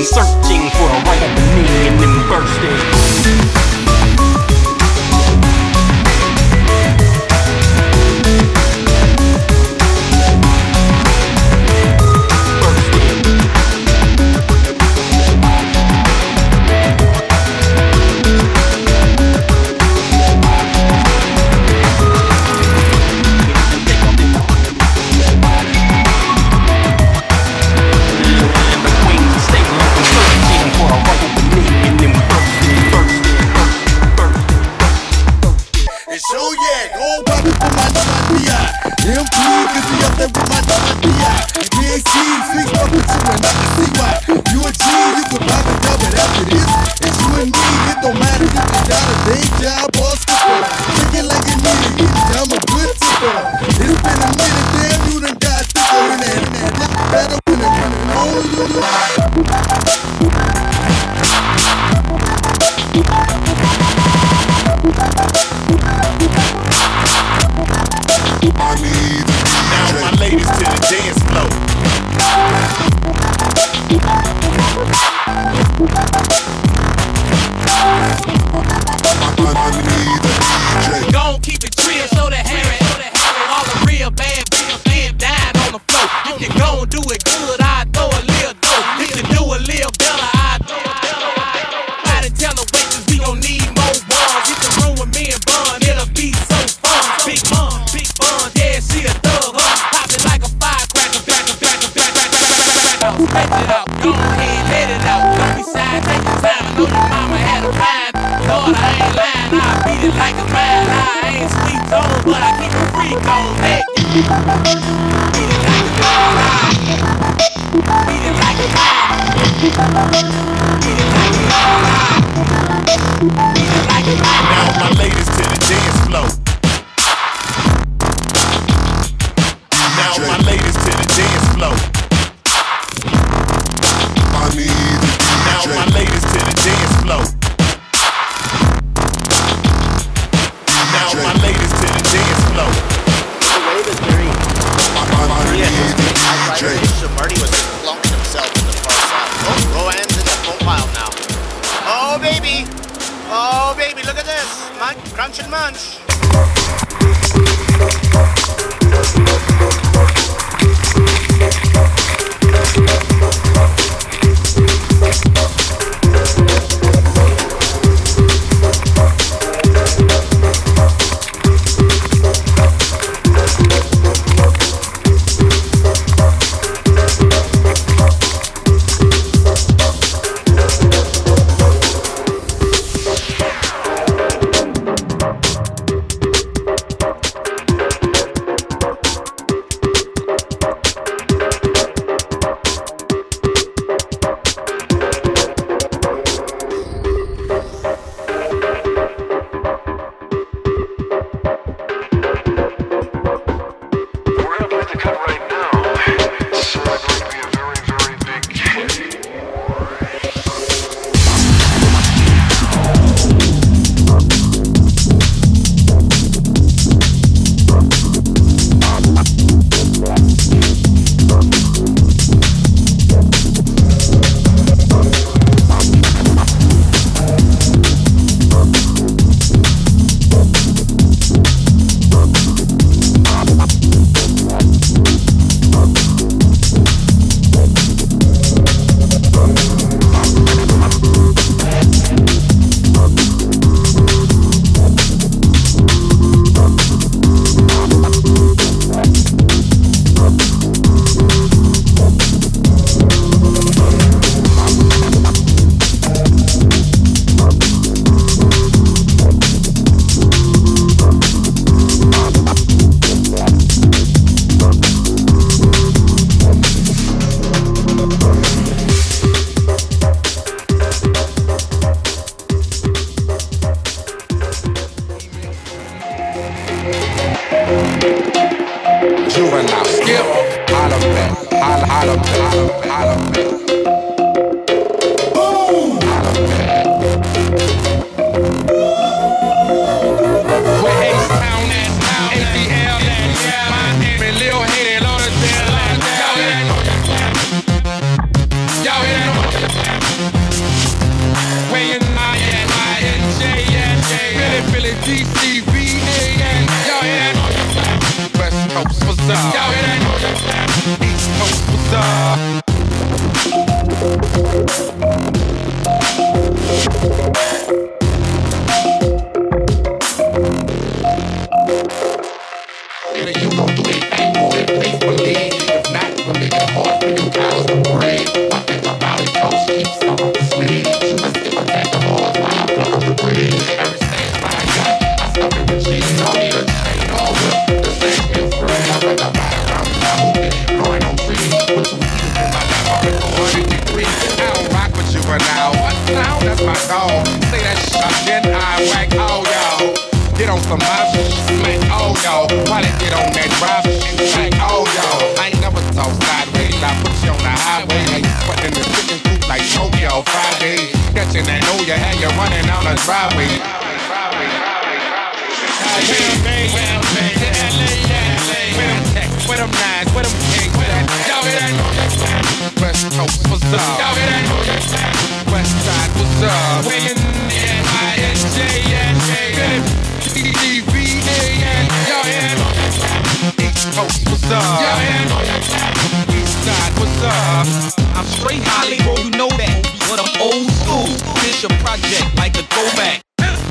searching for the right opening and then bursting. DCBAN. Y'all hear that? West Coast was up. Y'all hear that? East Coast was up. You gon' believe that more than face believe. If not, we'll make it hard for you cows to breathe. I think my body coast keeps on the sleeve. You must give a tank of horse while I blow up the breeze. Every stage I got, I stuff it with cheese. No need a chain over. The same is free. I got the body around the movie. Growing on trees. Put some heat in my lap. I'm at 400 degrees. I don't rock with you for now. What now? That's my dog. Say that shit, then I whack. Oh, yo. Get on some my smack, oh yo. Why they get on that drive and smack, oh yo. I ain't never talk sideways, I put you on the highway. Like you putting the chicken coop like Tokyo Friday. Catching that know you had you running down the driveway. Where them nines, where them kings at? Y'all hear that? West Coast was up. Y'all hear that? West Side was up. Where DBAN, y'all hear? East Coast was up, y'all hear? East Side was up. I'm straight Hollywood, you know that. But I'm old school. This your project like a throwback.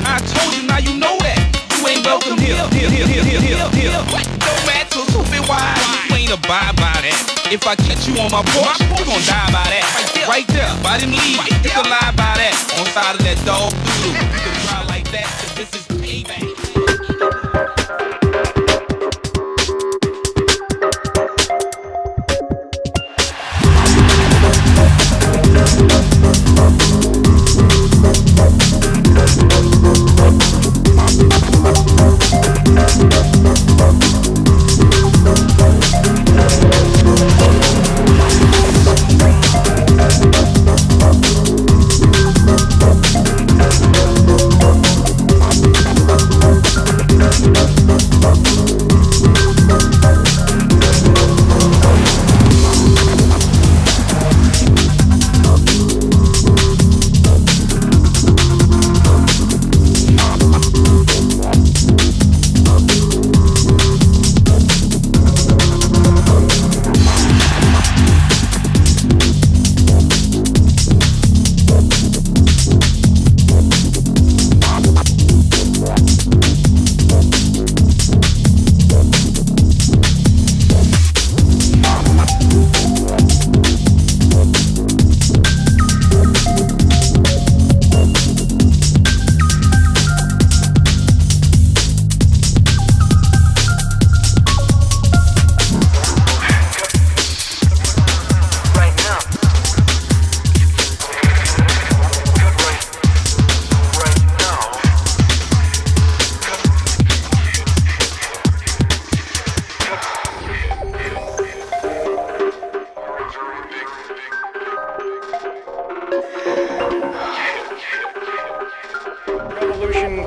I told you, now you know that. You ain't welcome here. What? No matter stupid why. You ain't abide by that. If I catch you on my porch, you gon' die by that. Right there, by them leaves, you can lie by that. On side of that dog doodle, you can try like that, 'cause this is payback.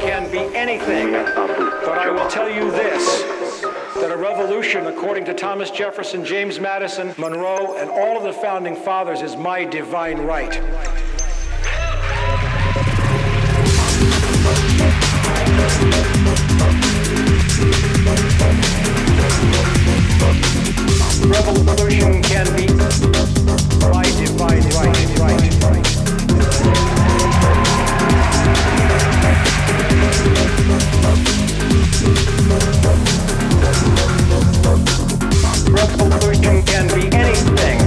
Can be anything, but I will tell you this, that a revolution, according to Thomas Jefferson, James Madison, Monroe, and all of the founding fathers, is my divine right. Revolution can be my divine right. Revolution can be anything.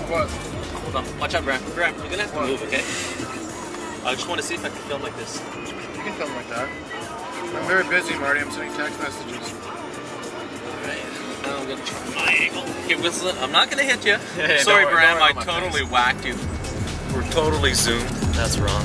What? Hold on. Watch out, Graham. Graham, you're gonna have to move, okay? I just want to see if I can film like this. You can film like that. I'm very busy, Marty. I'm sending text messages. Alright, now I'm gonna try my angle. I'm not gonna hit you. Hey, Sorry, don't Bram, worry I about my totally whacked you. We're totally zoomed. That's wrong.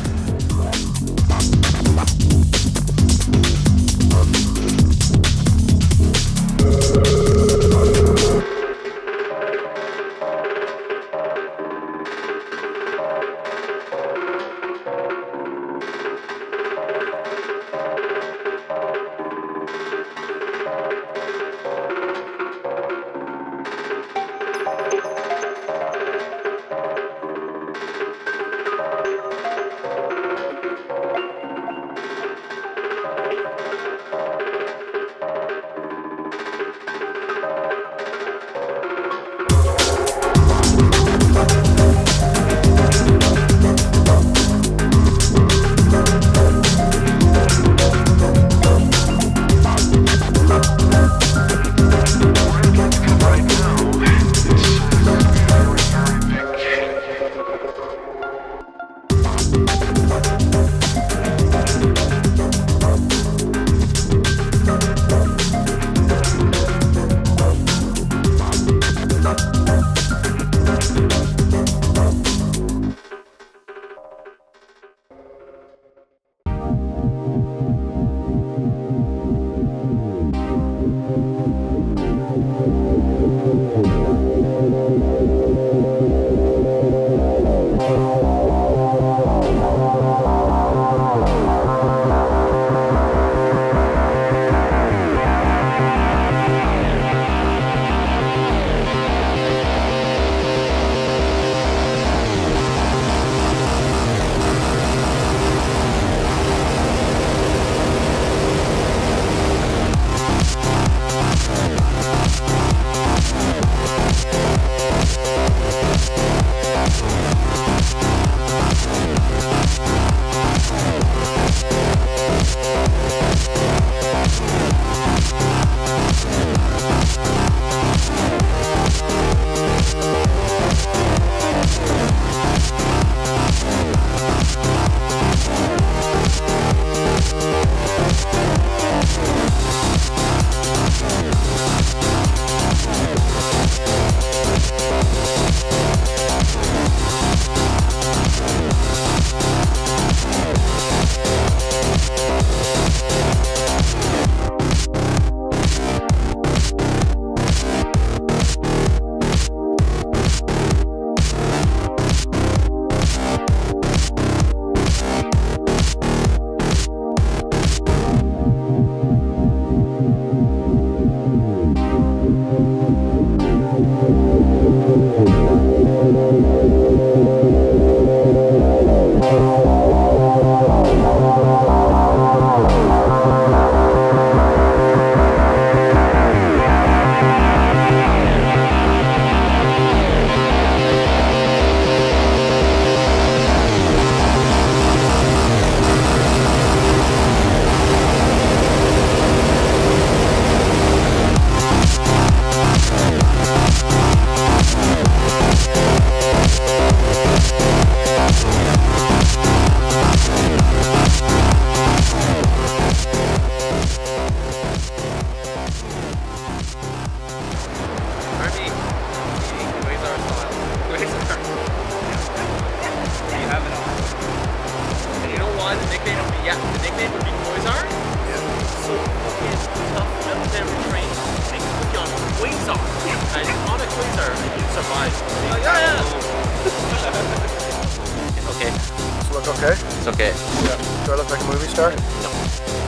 Okay? It's okay. Yeah. Do I look like a movie star? No.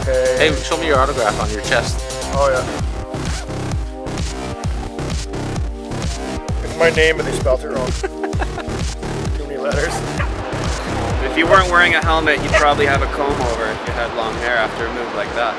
Okay. Hey, show me your autograph on your chest. Oh yeah. It's my name, but they spelled it wrong. Too many letters. If you weren't wearing a helmet, you'd probably have a comb over if you had long hair after a move like that.